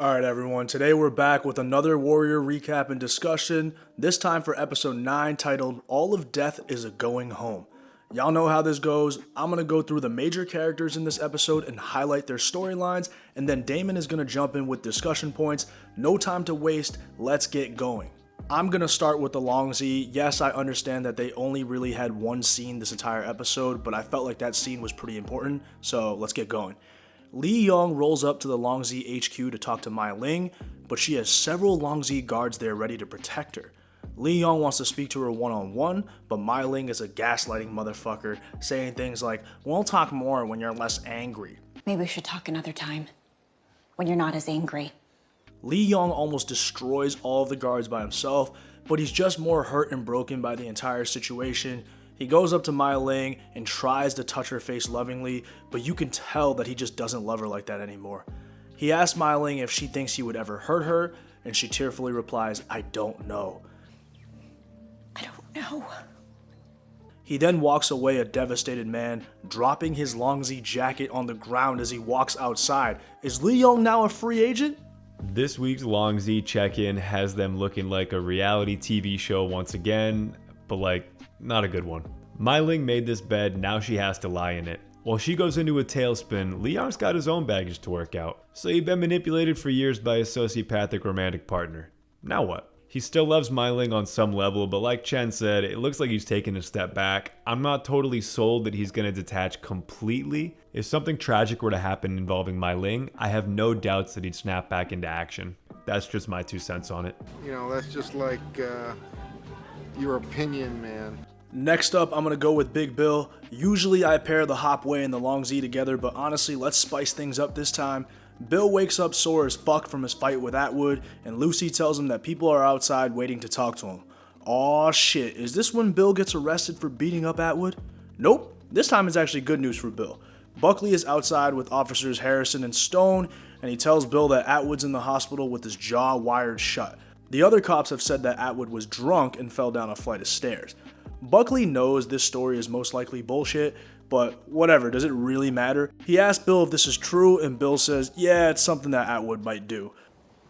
Alright everyone, today we're back with another Warrior recap and discussion, this time for episode 9 titled All of Death is a Going Home. Y'all know how this goes. I'm going to go through the major characters in this episode and highlight their storylines, and then Damon is going to jump in with discussion points. No time to waste, let's get going. I'm going to start with the Long Z. Yes, I understand that they only really had one scene this entire episode, but I felt like that scene was pretty important, so let's get going. Lee Young rolls up to the Long Z HQ to talk to Mai Ling, but she has several Long Z guards there ready to protect her. Lee Young wants to speak to her one-on-one, but Mai Ling is a gaslighting motherfucker, saying things like, "We'll talk more when you're less angry." Maybe we should talk another time, when you're not as angry. Lee Young almost destroys all of the guards by himself, but he's just more hurt and broken by the entire situation. He goes up to Mai Ling and tries to touch her face lovingly, but you can tell that he just doesn't love her like that anymore. He asks Mai Ling if she thinks he would ever hurt her, and she tearfully replies, "I don't know." I don't know. He then walks away a devastated man, dropping his Long Z jacket on the ground as he walks outside. Is Lee Young now a free agent? This week's Long Z check-in has them looking like a reality TV show once again, but not a good one. Mai Ling made this bed, now she has to lie in it. While she goes into a tailspin, Lee Young's got his own baggage to work out. So he'd been manipulated for years by his sociopathic romantic partner. Now what? He still loves Mai Ling on some level, but like Chen said, it looks like he's taking a step back. I'm not totally sold that he's gonna detach completely. If something tragic were to happen involving Mai Ling, I have no doubts that he'd snap back into action. That's just my 2 cents on it. You know, that's just like, your opinion, man. Next up, I'm going to go with Big Bill. Usually I pair the Hopway and the Long Z together, but honestly, let's spice things up this time. Bill wakes up sore as fuck from his fight with Atwood, and Lucy tells him that people are outside waiting to talk to him. Aw shit, is this when Bill gets arrested for beating up Atwood? Nope, this time it's actually good news for Bill. Buckley is outside with officers Harrison and Stone, and he tells Bill that Atwood's in the hospital with his jaw wired shut. The other cops have said that Atwood was drunk and fell down a flight of stairs. Buckley knows this story is most likely bullshit, but whatever, does it really matter? He asks Bill if this is true, and Bill says, yeah, it's something that Atwood might do.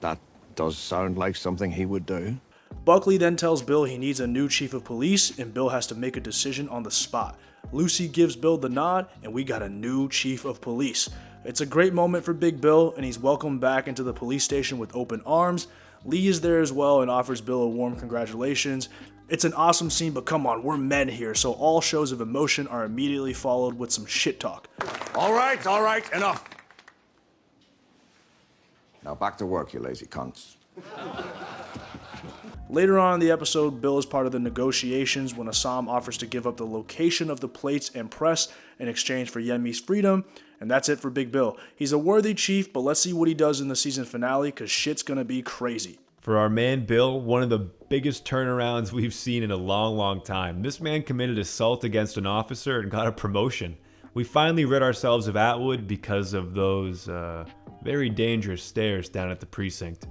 That does sound like something he would do. Buckley then tells Bill he needs a new chief of police, and Bill has to make a decision on the spot. Lucy gives Bill the nod, and we got a new chief of police. It's a great moment for Big Bill, and he's welcomed back into the police station with open arms. Lee is there as well and offers Bill a warm congratulations. It's an awesome scene, but come on, we're men here, so all shows of emotion are immediately followed with some shit talk. All right, enough. Now back to work, you lazy cunts. Later on in the episode, Bill is part of the negotiations when Assam offers to give up the location of the plates and press in exchange for Yenmi's freedom, and that's it for Big Bill. He's a worthy chief, but let's see what he does in the season finale, cause shit's gonna be crazy. For our man Bill, one of the biggest turnarounds we've seen in a long time. This man committed assault against an officer and got a promotion. We finally rid ourselves of Atwood because of those very dangerous stairs down at the precinct.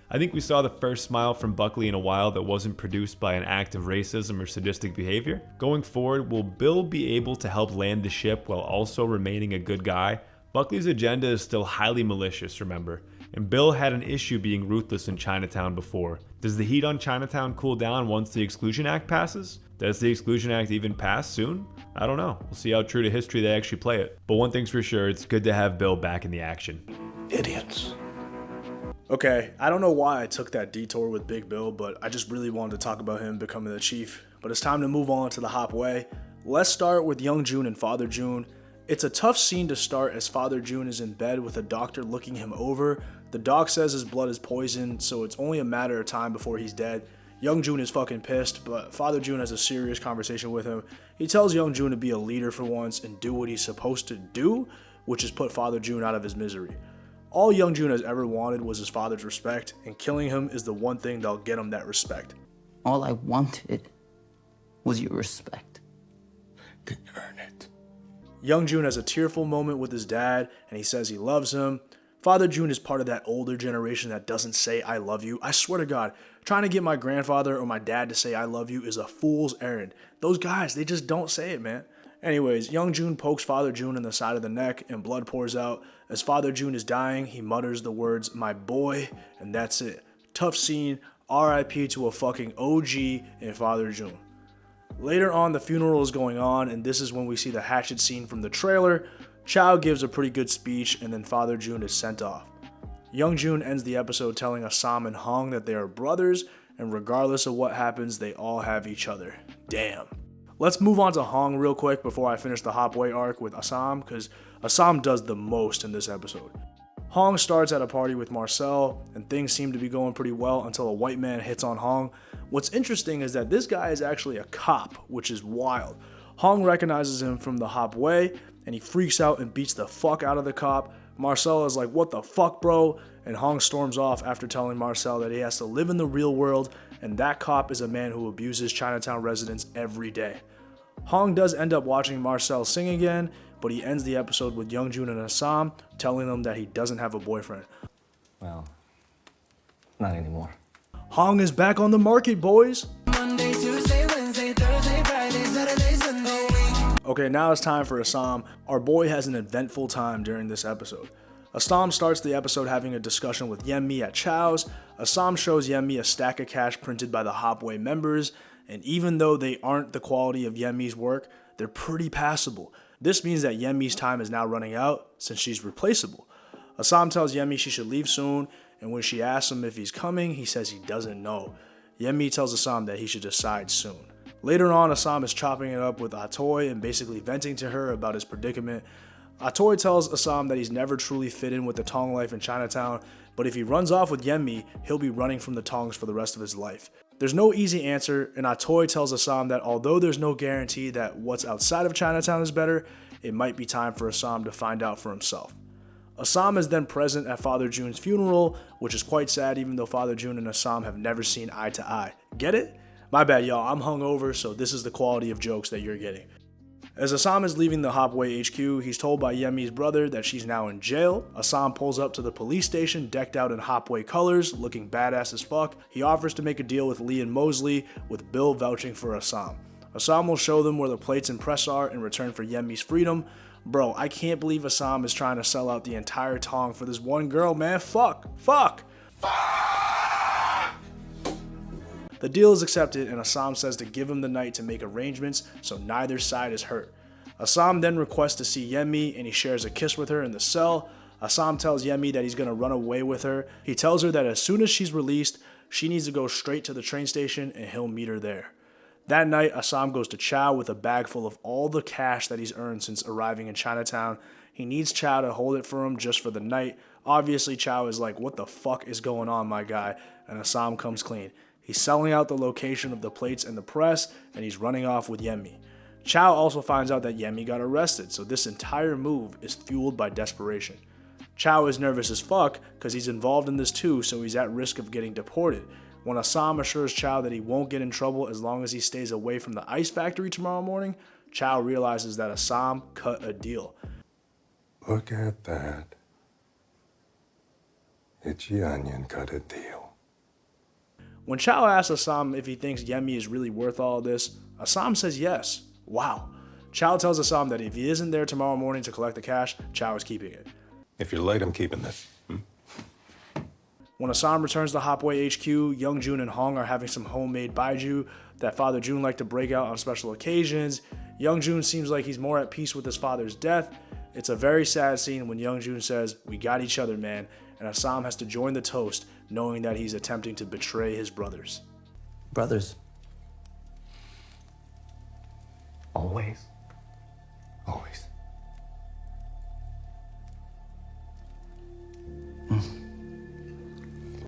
I think we saw the first smile from Buckley in a while that wasn't produced by an act of racism or sadistic behavior. Going forward, will Bill be able to help land the ship while also remaining a good guy? Buckley's agenda is still highly malicious, remember, and Bill had an issue being ruthless in Chinatown before. Does the heat on Chinatown cool down once the Exclusion Act passes? Does the Exclusion Act even pass soon? I don't know. We'll see how true to history they actually play it. But one thing's for sure, it's good to have Bill back in the action. Idiots. Okay, I don't know why I took that detour with Big Bill, but I just really wanted to talk about him becoming the chief. But it's time to move on to the Hopway. Let's start with Young Jun and Father Jun. It's a tough scene to start as Father Jun is in bed with a doctor looking him over. The doc says his blood is poisoned, so it's only a matter of time before he's dead. Young Jun is fucking pissed, but Father Jun has a serious conversation with him. He tells Young Jun to be a leader for once and do what he's supposed to do, which is put Father Jun out of his misery. All Young Jun has ever wanted was his father's respect, and killing him is the one thing that'll get him that respect. All I wanted was your respect. Didn't earn it. Young Jun has a tearful moment with his dad, and he says he loves him. Father Jun is part of that older generation that doesn't say I love you. I swear to God, trying to get my grandfather or my dad to say I love you is a fool's errand. Those guys, they just don't say it, man. Anyways, Young Jun pokes Father Jun in the side of the neck and blood pours out. As Father Jun is dying, he mutters the words, "My boy," and that's it. Tough scene, RIP to a fucking OG in Father Jun. Later on, the funeral is going on, and this is when we see the hatchet scene from the trailer. Chao gives a pretty good speech, and then Father Jun is sent off. Young Jun ends the episode telling Assam and Hong that they are brothers, and regardless of what happens, they all have each other. Damn. Let's move on to Hong real quick before I finish the Hopway arc with Assam, because Assam does the most in this episode. Hong starts at a party with Marcel, and things seem to be going pretty well until a white man hits on Hong. What's interesting is that this guy is actually a cop, which is wild. Hong recognizes him from the Hopway, and he freaks out and beats the fuck out of the cop. Marcel is like, "What the fuck, bro?" And Hong storms off after telling Marcel that he has to live in the real world, and that cop is a man who abuses Chinatown residents every day. Hong does end up watching Marcel sing again, but he ends the episode with Young Jun and Assam telling them that he doesn't have a boyfriend. Well, not anymore. Hong is back on the market, boys! Monday, Tuesday, Wednesday, Thursday, Friday, Saturday, Sunday. Okay, now it's time for Assam. Our boy has an eventful time during this episode. Assam starts the episode having a discussion with Yenmi at Chao's. Assam shows Yenmi a stack of cash printed by the Hopway members, and even though they aren't the quality of Yenmi's work, they're pretty passable. This means that Yenmi's time is now running out since she's replaceable. Assam tells Yenmi she should leave soon, and when she asks him if he's coming, he says he doesn't know. Yenmi tells Assam that he should decide soon. Later on, Assam is chopping it up with Atoy and basically venting to her about his predicament. Atoy tells Assam that he's never truly fit in with the Tong life in Chinatown, but if he runs off with Yenmi, he'll be running from the Tongs for the rest of his life. There's no easy answer, and Atoy tells Assam that although there's no guarantee that what's outside of Chinatown is better, it might be time for Assam to find out for himself. Assam is then present at Father Jun's funeral, which is quite sad even though Father Jun and Assam have never seen eye to eye. Get it? My bad, y'all. I'm hungover, so this is the quality of jokes that you're getting. As Assam is leaving the Hopway HQ, he's told by Yenmi's brother that she's now in jail. Assam pulls up to the police station decked out in Hopway colors, looking badass as fuck. He offers to make a deal with Lee and Mosley, with Bill vouching for Assam. Assam will show them where the plates and press are in return for Yenmi's freedom. Bro, I can't believe Assam is trying to sell out the entire Tong for this one girl, man. Fuck. The deal is accepted, and Assam says to give him the night to make arrangements so neither side is hurt. Assam then requests to see Yenmi, and he shares a kiss with her in the cell. Assam tells Yenmi that he's going to run away with her. He tells her that as soon as she's released, she needs to go straight to the train station, and he'll meet her there. That night, Assam goes to Chao with a bag full of all the cash that he's earned since arriving in Chinatown. He needs Chao to hold it for him just for the night. Obviously, Chao is like, "What the fuck is going on, my guy?" And Assam comes clean. He's selling out the location of the plates and the press, and he's running off with Yenmi. Chao also finds out that Yenmi got arrested, so this entire move is fueled by desperation. Chao is nervous as fuck because he's involved in this too, so he's at risk of getting deported. When Assam assures Chao that he won't get in trouble as long as he stays away from the ice factory tomorrow morning, Chao realizes that Assam cut a deal. Look at that. Itchy onion cut a deal. When Chao asks Assam if he thinks Yenmi is really worth all of this, Assam says yes. Wow. Chao tells Assam that if he isn't there tomorrow morning to collect the cash, Chao is keeping it. If you're late, I'm keeping this. When Assam returns to Hopway HQ, Young Jun and Hong are having some homemade baiju that Father Jun liked to break out on special occasions. Young Jun seems like he's more at peace with his father's death. It's a very sad scene when Young Jun says, "We got each other, man," and Assam has to join the toast, knowing that he's attempting to betray his brothers. Brothers. Always. Always.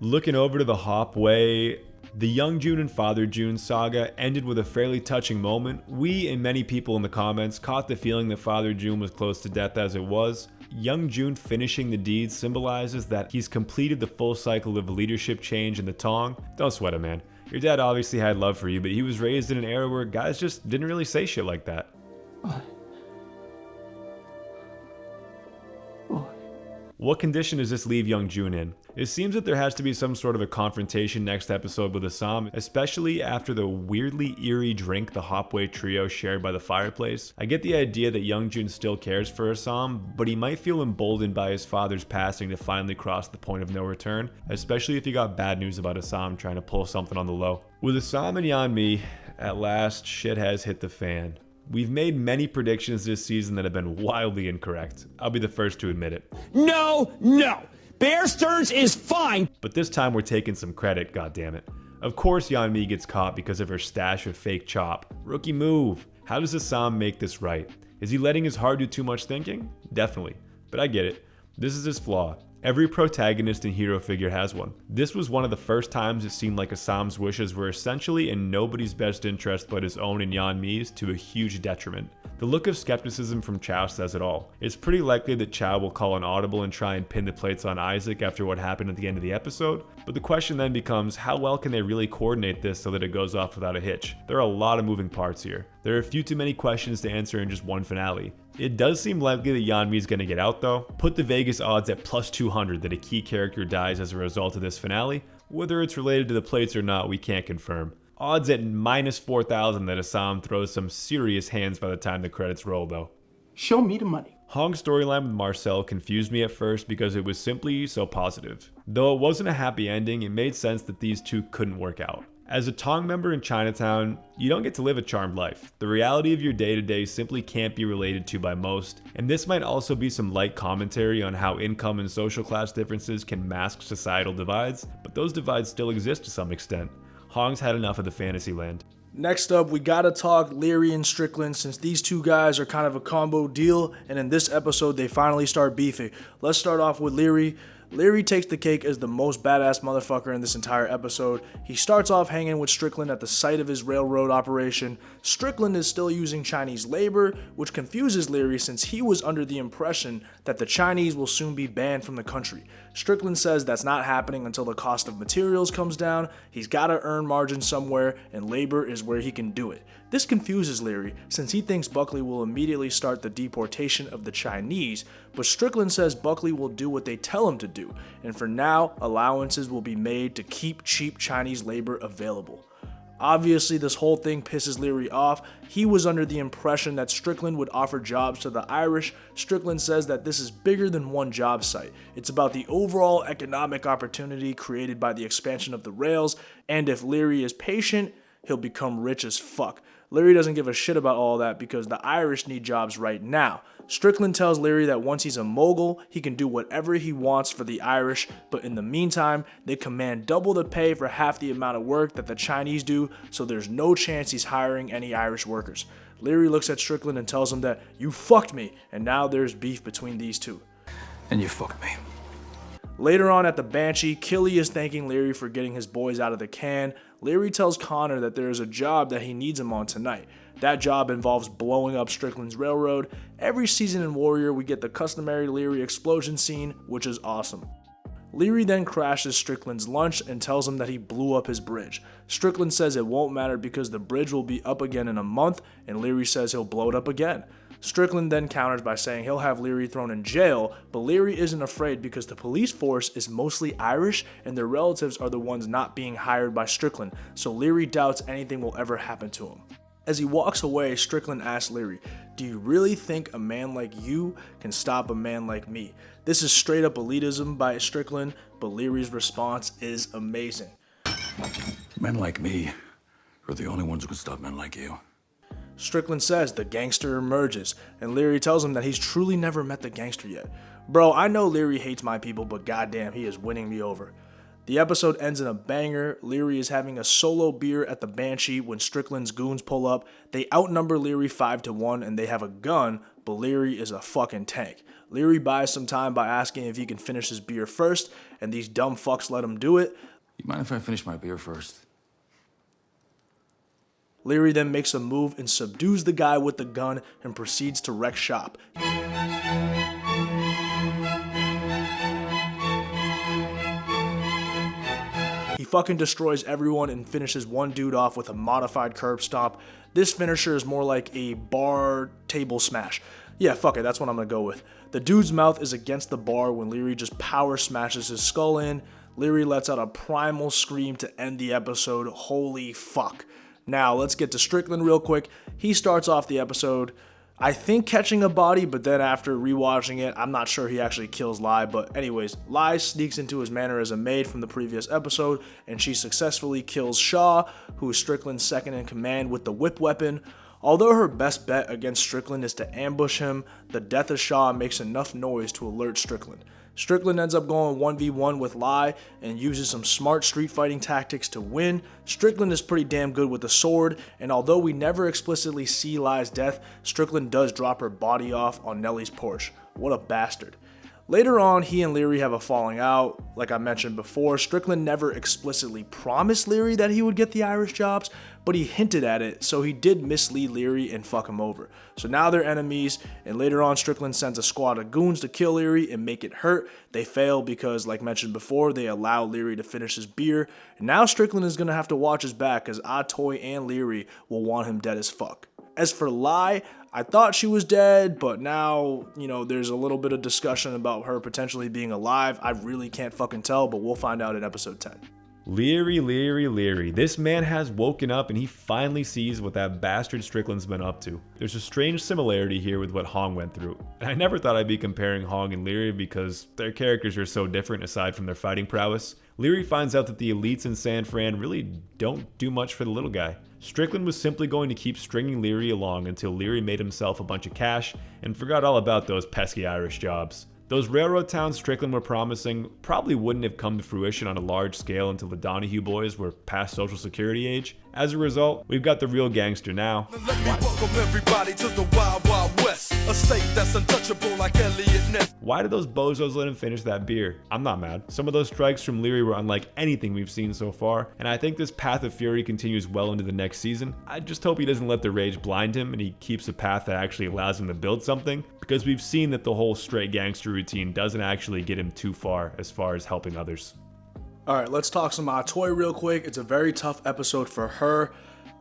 Looking over to the Hopway, the Young Jun and Father Jun saga ended with a fairly touching moment. We and many people in the comments caught the feeling that Father Jun was close to death as it was. Young Jun finishing the deed symbolizes that he's completed the full cycle of leadership change in the Tong. Don't sweat it, man. Your dad obviously had love for you, but he was raised in an era where guys just didn't really say shit like that. What condition does this leave Young Jun in? It seems that there has to be some sort of a confrontation next episode with Assam, especially after the weirdly eerie drink the Hopway trio shared by the fireplace. I get the idea that Young Jun still cares for Assam, but he might feel emboldened by his father's passing to finally cross the point of no return, especially if he got bad news about Assam trying to pull something on the low. With Assam and Yeonmi, at last, shit has hit the fan. We've made many predictions this season that have been wildly incorrect. I'll be the first to admit it. No! Bear Stearns is fine! But this time we're taking some credit, goddammit. Of course Yeonmi gets caught because of her stash of fake chop. Rookie move. How does Assam make this right? Is he letting his heart do too much thinking? Definitely. But I get it. This is his flaw. Every protagonist and hero figure has one. This was one of the first times it seemed like Assam's wishes were essentially in nobody's best interest but his own and Yeonmi's, to a huge detriment. The look of skepticism from Chao says it all. It's pretty likely that Chao will call an audible and try and pin the plates on Isaac after what happened at the end of the episode, but the question then becomes, how well can they really coordinate this so that it goes off without a hitch? There are a lot of moving parts here. There are a few too many questions to answer in just one finale. It does seem likely that Yeonmi is going to get out though. Put the Vegas odds at plus 200 that a key character dies as a result of this finale. Whether it's related to the plates or not, we can't confirm. Odds at minus 4,000 that Assam throws some serious hands by the time the credits roll though. Show me the money. Hong's storyline with Marcel confused me at first because it was simply so positive. Though it wasn't a happy ending, it made sense that these two couldn't work out. As a Tong member in Chinatown, you don't get to live a charmed life. The reality of your day-to-day simply can't be related to by most, and this might also be some light commentary on how income and social class differences can mask societal divides, but those divides still exist to some extent. Hong's had enough of the fantasy land. Next up, we gotta talk Leary and Strickland, since these two guys are kind of a combo deal, and in this episode they finally start beefing. Let's start off with Leary. Leary takes the cake as the most badass motherfucker in this entire episode. He starts off hanging with Strickland at the site of his railroad operation. Strickland is still using Chinese labor, which confuses Leary since he was under the impression that the Chinese will soon be banned from the country. Strickland says that's not happening until the cost of materials comes down. He's gotta earn margin somewhere, and labor is where he can do it. This confuses Leary since he thinks Buckley will immediately start the deportation of the Chinese, but Strickland says Buckley will do what they tell him to do, and for now, allowances will be made to keep cheap Chinese labor available. Obviously, this whole thing pisses Leary off. He was under the impression that Strickland would offer jobs to the Irish. Strickland says that this is bigger than one job site. It's about the overall economic opportunity created by the expansion of the rails, and if Leary is patient, he'll become rich as fuck. Leary doesn't give a shit about all that because the Irish need jobs right now. Strickland tells Leary that once he's a mogul, he can do whatever he wants for the Irish, but in the meantime, they command double the pay for half the amount of work that the Chinese do, so there's no chance he's hiring any Irish workers. Leary looks at Strickland and tells him that, "You fucked me," and now there's beef between these two. And you fucked me. Later on at the Banshee, Killy is thanking Leary for getting his boys out of the can. Leary tells Connor that there is a job that he needs him on tonight. That job involves blowing up Strickland's railroad. Every season in Warrior, we get the customary Leary explosion scene, which is awesome. Leary then crashes Strickland's lunch and tells him that he blew up his bridge. Strickland says it won't matter because the bridge will be up again in a month, and Leary says he'll blow it up again. Strickland then counters by saying he'll have Leary thrown in jail, but Leary isn't afraid because the police force is mostly Irish and their relatives are the ones not being hired by Strickland, so Leary doubts anything will ever happen to him. As he walks away, Strickland asks Leary, "Do you really think a man like you can stop a man like me?" This is straight up elitism by Strickland, but Leary's response is amazing. Men like me are the only ones who can stop men like you. Strickland says the gangster emerges, and Leary tells him that he's truly never met the gangster yet. Bro, I know Leary hates my people, but goddamn, he is winning me over. The episode ends in a banger. Leary is having a solo beer at the Banshee when Strickland's goons pull up. They outnumber Leary 5-1 and they have a gun, but Leary is a fucking tank. Leary buys some time by asking if he can finish his beer first, and these dumb fucks let him do it. You mind if I finish my beer first? Leary then makes a move and subdues the guy with the gun and proceeds to wreck shop. He fucking destroys everyone and finishes one dude off with a modified curb stomp. This finisher is more like a bar table smash. Yeah, fuck it, that's what I'm gonna go with. The dude's mouth is against the bar when Leary just power smashes his skull in. Leary lets out a primal scream to end the episode. Holy fuck. Now, let's get to Strickland real quick. He starts off the episode, I think, catching a body, but then after rewatching it, I'm not sure he actually kills Lai. But anyways, Lai sneaks into his manor as a maid from the previous episode, and she successfully kills Shaw, who is Strickland's second in command, with the whip weapon. Although her best bet against Strickland is to ambush him, the death of Shaw makes enough noise to alert Strickland. Strickland ends up going 1v1 with Lai and uses some smart street fighting tactics to win. Strickland is pretty damn good with the sword, and although we never explicitly see Lai's death, Strickland does drop her body off on Nellie's porch. What a bastard. Later on, he and Leary have a falling out. Like I mentioned before, Strickland never explicitly promised Leary that he would get the Irish jobs, but he hinted at it, so he did mislead Leary and fuck him over. So now they're enemies, and later on Strickland sends a squad of goons to kill Leary and make it hurt. They fail because, like mentioned before, they allow Leary to finish his beer. And now Strickland is going to have to watch his back, as Atoy and Leary will want him dead as fuck. As for Lai, I thought she was dead, but now, there's a little bit of discussion about her potentially being alive. I really can't fucking tell, but we'll find out in episode 10. Leary, Leary, Leary. This man has woken up and he finally sees what that bastard Strickland's been up to. There's a strange similarity here with what Hong went through. And I never thought I'd be comparing Hong and Leary because their characters are so different aside from their fighting prowess. Leary finds out that the elites in San Fran really don't do much for the little guy. Strickland was simply going to keep stringing Leary along until Leary made himself a bunch of cash and forgot all about those pesky Irish jobs. Those railroad towns Strickland were promising probably wouldn't have come to fruition on a large scale until the Donahue boys were past Social Security age. As a result, we've got the real gangster now. Let me welcome everybody to the Wild Wild West, a state that's untouchable like Elliot Ness. Why did those bozos let him finish that beer? I'm not mad. Some of those strikes from Leary were unlike anything we've seen so far, and I think this path of fury continues well into the next season. I just hope he doesn't let the rage blind him and he keeps a path that actually allows him to build something, because we've seen that the whole straight gangster routine doesn't actually get him too far as helping others. Alright, let's talk some Atoy real quick. It's a very tough episode for her.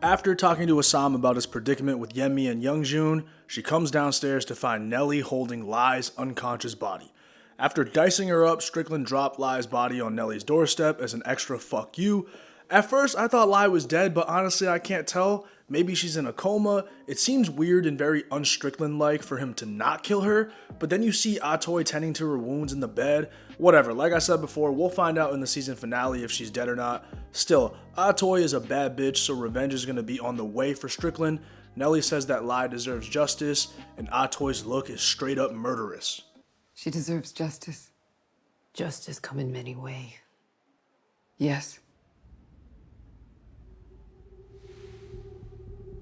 After talking to Assam about his predicament with Yemi and Youngjun, she comes downstairs to find Nellie holding Lai's unconscious body. After dicing her up, Strickland dropped Lai's body on Nellie's doorstep as an extra fuck you. At first, I thought Lai was dead, but honestly, I can't tell. Maybe she's in a coma. It seems weird and very un-Strickland-like for him to not kill her, but then you see Atoy tending to her wounds in the bed. Whatever, like I said before, we'll find out in the season finale if she's dead or not. Still, Atoy is a bad bitch, so revenge is going to be on the way for Strickland. Nellie says that Lai deserves justice, and Atoy's look is straight up murderous. She deserves justice. Justice come in many ways. Yes.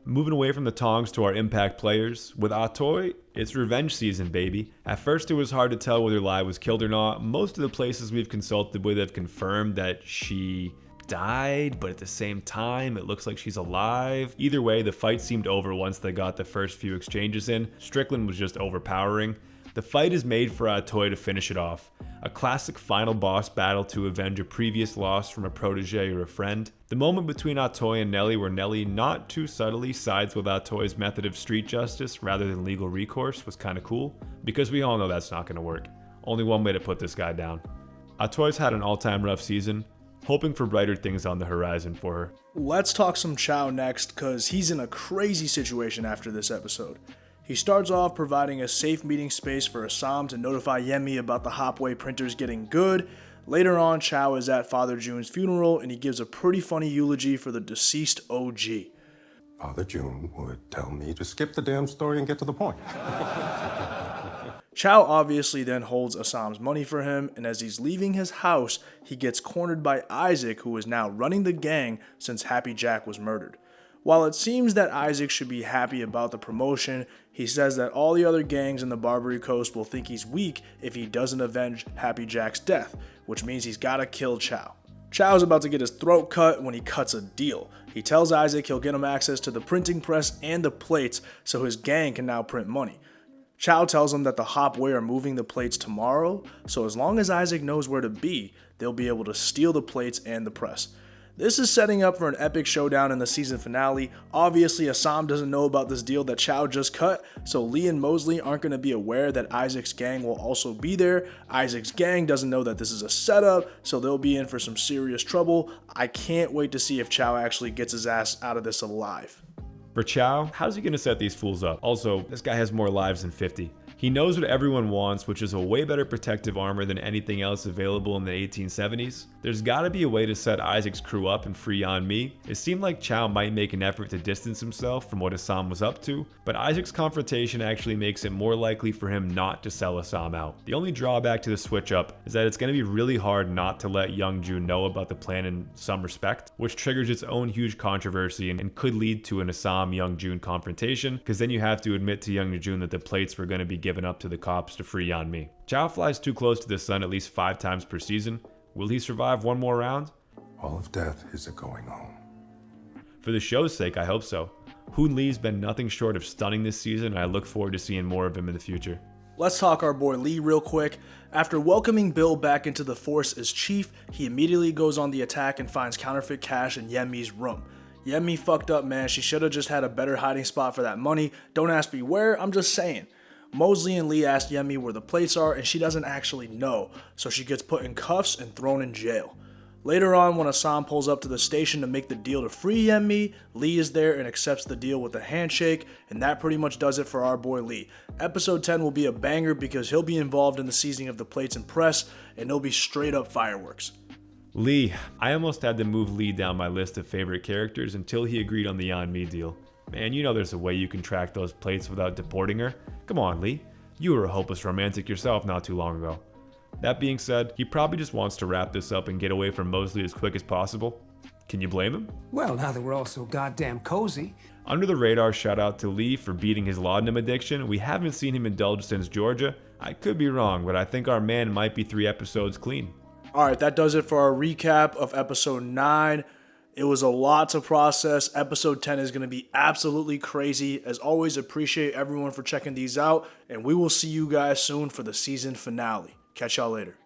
Moving away from the Tongs to our Impact players, with Atoy, it's revenge season, baby. At first it was hard to tell whether Lai was killed or not. Most of the places we've consulted with have confirmed that she died, but at the same time it looks like she's alive. Either way, the fight seemed over once they got the first few exchanges in. Strickland was just overpowering. The fight is made for Atoy to finish it off. A classic final boss battle to avenge a previous loss from a protege or a friend. The moment between Atoy and Nellie where Nellie not too subtly sides with Atoy's method of street justice rather than legal recourse was kinda cool, because we all know that's not gonna work. Only one way to put this guy down. Atoy's had an all-time rough season, hoping for brighter things on the horizon for her. Let's talk some Chao next, cause he's in a crazy situation after this episode. He starts off providing a safe meeting space for Assam to notify Yemi about the Hopway printers getting good. Later on, Chao is at Father June's funeral and he gives a pretty funny eulogy for the deceased OG. Father June would tell me to skip the damn story and get to the point. Chao obviously then holds Assam's money for him, and as he's leaving his house, he gets cornered by Isaac, who is now running the gang since Happy Jack was murdered. While it seems that Isaac should be happy about the promotion, he says that all the other gangs in the Barbary Coast will think he's weak if he doesn't avenge Happy Jack's death, which means he's gotta kill Chao. Chao's about to get his throat cut when he cuts a deal. He tells Isaac he'll get him access to the printing press and the plates so his gang can now print money. Chao tells him that the Hopway are moving the plates tomorrow, so as long as Isaac knows where to be, they'll be able to steal the plates and the press. This is setting up for an epic showdown in the season finale. Obviously, Assam doesn't know about this deal that Chao just cut, so Lee and Mosley aren't going to be aware that Isaac's gang will also be there. Isaac's gang doesn't know that this is a setup, so they'll be in for some serious trouble. I can't wait to see if Chao actually gets his ass out of this alive. For Chao, how's he gonna set these fools up? Also, this guy has more lives than 50. He knows what everyone wants, which is a way better protective armor than anything else available in the 1870s. There's gotta be a way to set Isaac's crew up and free Yeon-mi. It seemed like Chao might make an effort to distance himself from what Assam was up to, but Isaac's confrontation actually makes it more likely for him not to sell Assam out. The only drawback to the switch up is that it's gonna be really hard not to let Young Jun know about the plan in some respect, which triggers its own huge controversy and could lead to an Assam-Young Jun confrontation, because then you have to admit to Young Jun that the plates were gonna be given up to the cops to free Yeon-mi. Chao flies too close to the sun at least 5 times per season. Will he survive one more round? All of death is a going home. For the show's sake, I hope so. Hoon Lee's been nothing short of stunning this season, and I look forward to seeing more of him in the future. Let's talk our boy Lee real quick. After welcoming Bill back into the force as chief, he immediately goes on the attack and finds counterfeit cash in Yeon-mi's room. Yeon-mi fucked up, man. She should have just had a better hiding spot for that money. Don't ask me where, I'm just saying. Mosley and Lee asked Yeon-mi where the plates are, and she doesn't actually know, so she gets put in cuffs and thrown in jail. Later on, when Assam pulls up to the station to make the deal to free Yeon-mi, Lee is there and accepts the deal with a handshake, and that pretty much does it for our boy Lee. Episode 10 will be a banger because he'll be involved in the seizing of the plates and press, and it'll be straight up fireworks. Lee, I almost had to move Lee down my list of favorite characters until he agreed on the Yeon-mi deal. Man, you know there's a way you can track those plates without deporting her. Come on, Lee. You were a hopeless romantic yourself not too long ago. That being said, he probably just wants to wrap this up and get away from Mosley as quick as possible. Can you blame him? Well, now that we're all so goddamn cozy. Under the radar shout out to Lee for beating his laudanum addiction. We haven't seen him indulge since Georgia. I could be wrong, but I think our man might be 3 episodes clean. Alright, that does it for our recap of episode 9. It was a lot to process. Episode 10 is going to be absolutely crazy. As always, appreciate everyone for checking these out, and we will see you guys soon for the season finale. Catch y'all later.